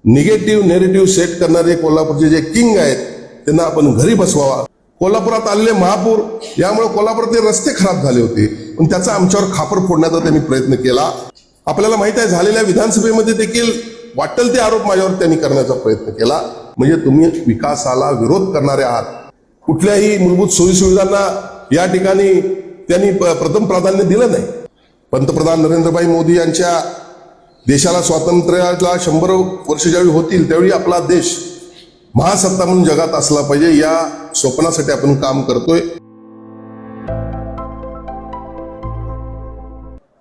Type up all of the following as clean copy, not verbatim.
Negative narrative set करणारे कोल्हापूरचे जे किंग आहेत त्यांना आपण घरी बसवावा। कोल्हापुरात आलेले महापूर यामुळे कोल्हापुरातले रस्ते खराब झाले होते, पण त्याचा आमच्यावर खापर फोडण्याचा त्यांनी प्रयत्न केला। आपल्याला माहित आहे झालेल्या विधानसभेमध्ये देखील वाटेल ते आरोप माझ्यावर त्यांनी करण्याचा प्रयत्न केला। म्हणजे तुम्ही विकासाला विरोध करणारे आहात, कुठल्याही मूलभूत सोयीसुविधांना या ठिकाणी त्यांनी प्रथम प्राधान्य दिलं नाही। पंतप्रधान नरेंद्रभाई मोदी यांच्या देशाला स्वातंत्र्याला 100 वर्ष ज्यावेळी होतील त्यावेळी आपला देश महासत्ता म्हणून जगात असला पाहिजे, या स्वप्नासाठी आपण काम करतोय।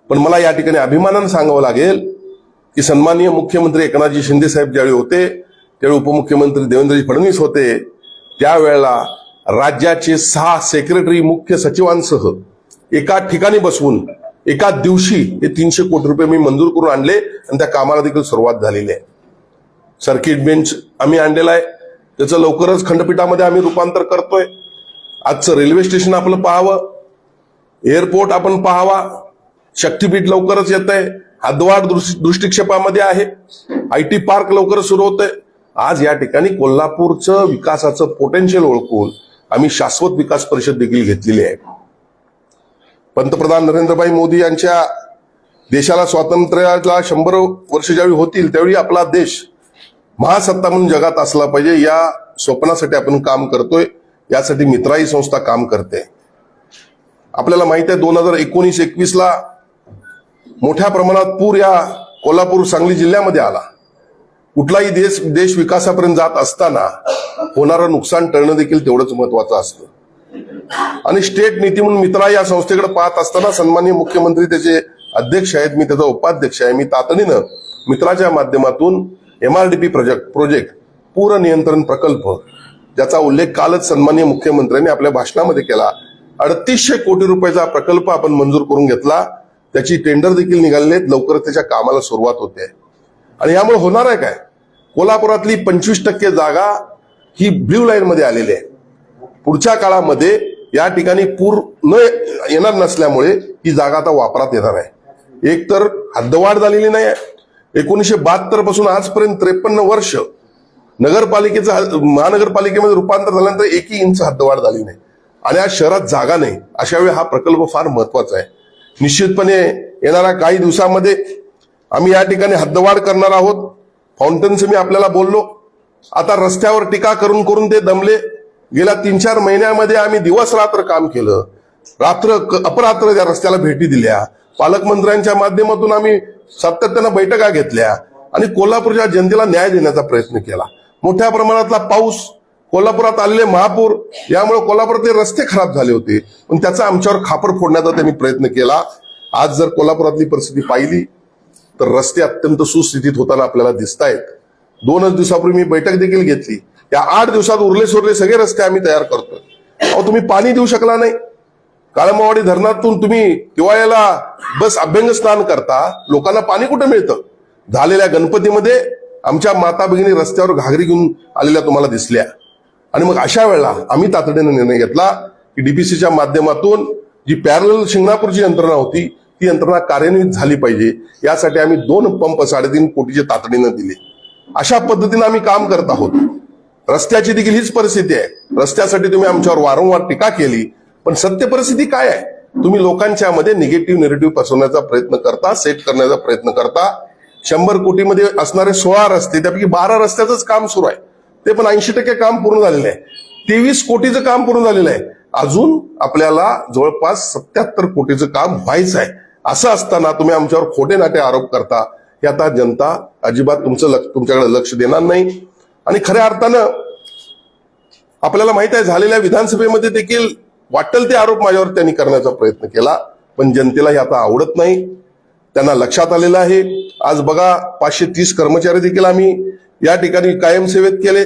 पण मला या ठिकाणी अभिमानाने सांगावं लागेल की सन्माननीय मुख्यमंत्री एकनाथजी शिंदे साहेब ज्यावेळी होते त्यावेळी उपमुख्यमंत्री देवेंद्रजी फडणवीस होते, त्यावेळेला राज्याचे 6 सेक्रेटरी मुख्य सचिवांसह एका ठिकाणी बसवून एका दिवशी हे 300 कोटी रुपये मी मंजूर करून आणले आणि त्या कामाला देखील सुरुवात झालेली आहे। सर्किट बेंच आम्ही आणलेला आहे, त्याचं लवकरच खंडपीठामध्ये आम्ही रूपांतर करतोय। आजचं रेल्वे स्टेशन आपलं पाहावं, एअरपोर्ट आपण पाहावा, शक्तीपीठ लवकरच येत आहे, हद्दवाढ दृष्टिक्षेपामध्ये आहे, IT पार्क लवकरच सुरू होत आहे। आज या ठिकाणी कोल्हापूरचं विकासाचं पोटेन्शियल ओळखून आम्ही शाश्वत विकास परिषद देखील घेतलेली आहे। पंतप्रधान नरेंद्रभाई मोदी यांच्या देशाला स्वातंत्र्याला 100 वर्ष ज्यावेळी होतील त्यावेळी आपला देश महासत्ता म्हणून जगात असला पाहिजे, या स्वप्नासाठी आपण काम करतोय। यासाठी मित्राई संस्था काम करते। आपल्याला माहित आहे 2019-21 ला मोठ्या प्रमाणात पूर या कोल्हापूर सांगली जिल्ह्यामध्ये आला। कुठलाही देश विकासापर्यंत जात असताना होणारं नुकसान टळणं देखील तेवढंच महत्वाचं असतं। आणि स्टेट नीती म्हणून मित्रा या संस्थेकडे पाहत असताना सन्माननीय मुख्यमंत्री त्याचे अध्यक्ष आहेत, मी त्याचा उपाध्यक्ष आहे। मी तातडीनं मित्राच्या माध्यमातून MRDP प्रोजेक्ट पूर नियंत्रण प्रकल्प ज्याचा उल्लेख कालच सन्माननीय मुख्यमंत्र्यांनी आपल्या भाषणामध्ये केला, 3800 कोटी रुपयाचा प्रकल्प आपण मंजूर करून घेतला। त्याची टेंडर देखील निघालेले आहेत, लवकरच त्याच्या कामाला सुरुवात होते। आणि यामुळे होणार आहे काय, कोल्हापुरातली 25% जागा ही ब्ल्यू लाईन मध्ये आलेली आहे। पुढच्या काळामध्ये या ठिकाणी पूर न येणार नसल्यामुळे ही जागा आता वापरात येणार आहे। एक तर हद्दवाढ झालेली नाही आहे, 1972 पासून आजपर्यंत 53 वर्ष महानगरपालिकेमध्ये रूपांतर झाल्यानंतर 1 इंच हद्दवाढ झाली नाही आणि आज शहरात जागा नाही। अशा वेळी हा प्रकल्प फार महत्वाचा आहे। निश्चितपणे येणाऱ्या काही दिवसामध्ये आम्ही या ठिकाणी हद्दवाढ करणार आहोत। फाउंटनचं मी आपल्याला बोललो, आता रस्त्यावर टीका करून करून ते दमले। गेल्या 3-4 महिन्यामध्ये आम्ही दिवस रात्र काम केलं, अपरात्र त्या रस्त्याला भेटी दिल्या, पालकमंत्र्यांच्या माध्यमातून आम्ही सातत्यानं बैठका घेतल्या आणि कोल्हापूरच्या जनतेला न्याय देण्याचा प्रयत्न केला। मोठ्या प्रमाणातला पाऊस, कोल्हापुरात आलेले महापूर यामुळे कोल्हापुरातले रस्ते खराब झाले होते, पण त्याचा आमच्यावर खापर फोडण्याचा त्यांनी प्रयत्न केला। आज जर कोल्हापुरातली परिस्थिती पाहिली तर रस्ते अत्यंत सुस्थितीत होताना आपल्याला दिसत आहेत। 2 दिवसापूर्वी मी बैठक देखील घेतली, या 8 दिवसात उरले सोरले सगळे रस्ते आम्ही तयार करतोय। अहो तुम्ही पाणी देऊ शकला नाही, काळमावाडी धरणातून तुम्ही हिवाळ्याला बस अभ्यंग स्नान करता, लोकांना पाणी कुठे मिळतं? झालेल्या गणपतीमध्ये आमच्या माता भगिनी रस्त्यावर घागरी घेऊन आलेल्या तुम्हाला दिसल्या। आणि मग अशा वेळेला आम्ही तातडीने निर्णय घेतला की DPCच्या माध्यमातून जी पॅरलल शिंगणापूरची यंत्रणा होती ती यंत्रणा कार्यान्वित झाली पाहिजे, यासाठी आम्ही 2 पंप 3.5 कोटीचे तातडीनं दिले। अशा पद्धतीने आम्ही काम करत आहोत। रस्त्याची देखील हीच परिस्थिती आहे। रस्त्यासाठी तुम्ही आमच्यावर वारंवार टीका केली, पण सत्य परिस्थिती काय आहे? तुम्ही लोकांच्या मध्ये निगेटिव्ह नेरेटिव्ह पसरवण्याचा प्रयत्न करता, सेट करण्याचा प्रयत्न करता। 100 कोटीमध्ये असणारे 16 रस्ते, त्यापैकी 12 रस्त्याचंच काम सुरू आहे, ते पण 80% काम पूर्ण झालेलं आहे। 23 कोटीचं काम पूर्ण झालेलं आहे, अजून आपल्याला जवळपास 77 कोटीचं काम व्हायचं आहे। असं असताना तुम्ही आमच्यावर खोटे नाटे आरोप करता, हे आता जनता अजिबात तुमच्याकडे लक्ष देणार नाही। आणि खऱ्या अर्थानं आपल्याला माहित आहे झालेल्या विधानसभेमध्ये देखील वाटेल ते आरोप माझ्यावर त्यांनी करण्याचा प्रयत्न केला, पण जनतेला हे आता आवडत नाही, त्यांना लक्षात आलेलं आहे। आज बघा 530 कर्मचारी देखील आम्ही या ठिकाणी कायम सेवेत केले।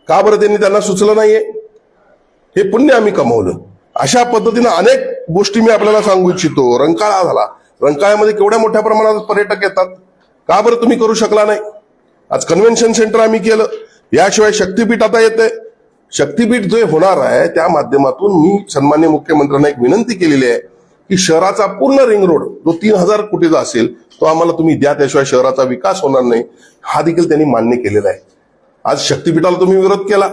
का बरं त्यांनी त्यांना सुचलं नाहीये? हे पुण्य आम्ही कमवलं। अशा पद्धतीने अनेक गोष्टी मी आपल्याला सांगू इच्छितो। रंकाळा झाला, रंकाळ्यामध्ये केवढ्या मोठ्या प्रमाणात पर्यटक येतात, का बरं तुम्ही करू शकला नाही? आज कन्व्हेन्शन सेंटर आम्ही केलं, याशिवाय शक्तीपीठ आता येतंय। शक्तीपीठ जे होणार आहे त्या माध्यमातून मी सन्माननीय मुख्यमंत्र्यांना एक विनंती केलेली आहे की शहराचा पूर्ण रिंग रोड जो 3000 कोटीचा असेल तो आम्हाला तुम्ही द्या, त्याशिवाय शहराचा विकास होणार नाही, हा देखील त्यांनी मान्य केलेला आहे. आज शक्तीपीठाला तुम्ही विरोध केला.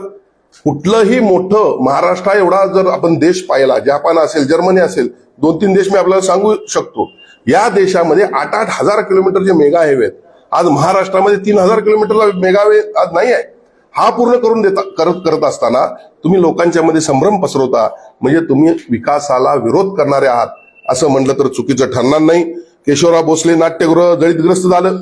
कुठलंही मोठं महाराष्ट्र एवढा जर आपण देश पाहिला, जपान असेल, जर्मनी असेल, 2-3 देश मी आपल्याला सांगू शकतो, या देशामध्ये 8-8 हजार किलोमीटरचे मेगा हायवे आहेत. आज महाराष्ट्रामध्ये 3000 किलोमीटरला मेगा हायवे आज नाही आहे. हा पूर्ण करून करत असताना तुम्ही लोकांच्या मध्ये संभ्रम पसरवता, म्हणजे तुम्ही विकासाला विरोध करणारे आहात असं म्हटलं तर चुकीचं ठरणार नाही. केशवराव भोसले नाट्यगृह जळीतग्रस्त झालं.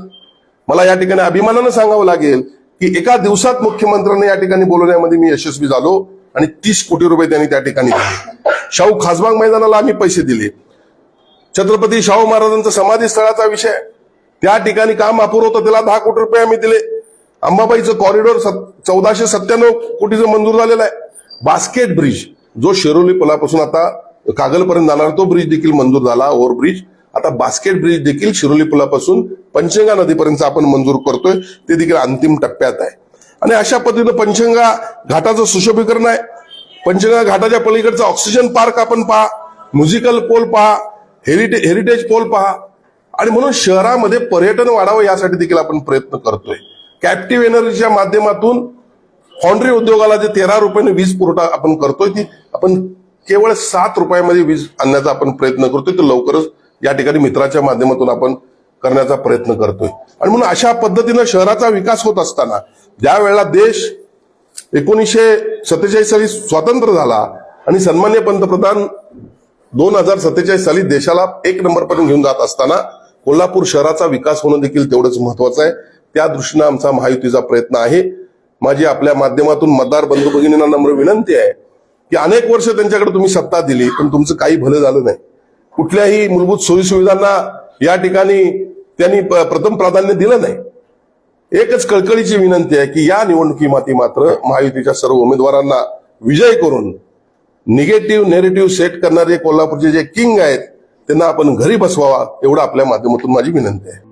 मला या ठिकाणी अभिमानानं सांगावं लागेल की एका दिवसात मुख्यमंत्र्यांनी या ठिकाणी बोलवण्यामध्ये मी यशस्वी झालो आणि 30 कोटी रुपये त्यांनी त्या ठिकाणी दिले. शाहू खासबाग मैदानाला आम्ही पैसे दिले. छत्रपती शाहू महाराजांचा समाधी स्थळाचा विषय, त्या ठिकाणी काम अपुरं होतं, त्याला 10 कोटी रुपये आम्ही दिले. अंबाबाईचं कॉरिडॉर 1497 कोटीचं मंजूर झालेलं आहे. बास्केट ब्रिज जो शिरोली पुलापासून आता कागलपर्यंत जाणार तो ब्रिज देखील मंजूर झाला, ओव्हरब्रिज. आता बास्केट ब्रिज देखील शिरोली पुलापासून पंचगंगा नदीपर्यंत आपण मंजूर करतोय, ते देखील अंतिम टप्प्यात आहे. आणि अशा पद्धतीनं पंचगंगा घाटाचं सुशोभीकरण आहे. पंचगंगा घाटाच्या पलीकडचा ऑक्सिजन पार्क आपण पहा, म्युझिकल पोल पहा, हेरिटेज पोल पहा. आणि म्हणून शहरामध्ये पर्यटन वाढावं यासाठी देखील आपण प्रयत्न करतोय. कॅप्टिव्ह एनर्जीच्या माध्यमातून फाउंड्री उद्योगाला जे 13 रुपयाने वीज पुरवठा आपण करतोय, ती आपण केवळ 7 रुपयामध्ये वीज आणण्याचा आपण प्रयत्न करतोय. तर लवकरच या ठिकाणी मित्राच्या माध्यमातून आपण करण्याचा प्रयत्न करतोय. आणि म्हणून अशा पद्धतीनं शहराचा विकास होत असताना ज्या वेळेला देश 1947 साली स्वतंत्र झाला आणि सन्मान्य पंतप्रधान 2047 साली देशाला 1 नंबरपर्यंत घेऊन जात असताना कोल्हापूर शहराचा विकास होणं देखील तेवढंच महत्वाचं आहे. त्या दृष्टीनं आमचा महायुतीचा प्रयत्न आहे. माझी आपल्या माध्यमातून मतदार बंधू भगिनींना नम्र विनंती आहे की अनेक वर्ष त्यांच्याकडे तुम्ही सत्ता दिली पण तुमचं काही भलं झालं नाही. कुठल्याही मूलभूत सोयीसुविधांना या ठिकाणी त्यांनी प्रथम प्राधान्य दिलं नाही. एकच कळकळीची विनंती आहे की या निवडणुकीमध्ये मात्र महायुतीच्या सर्व उमेदवारांना विजय करून निगेटिव्ह नेरेटिव्ह सेट करणारे कोल्हापूरचे जे किंग आहेत त्यांना आपण घरी बसवावा, एवढं आपल्या माध्यमातून माझी विनंती आहे.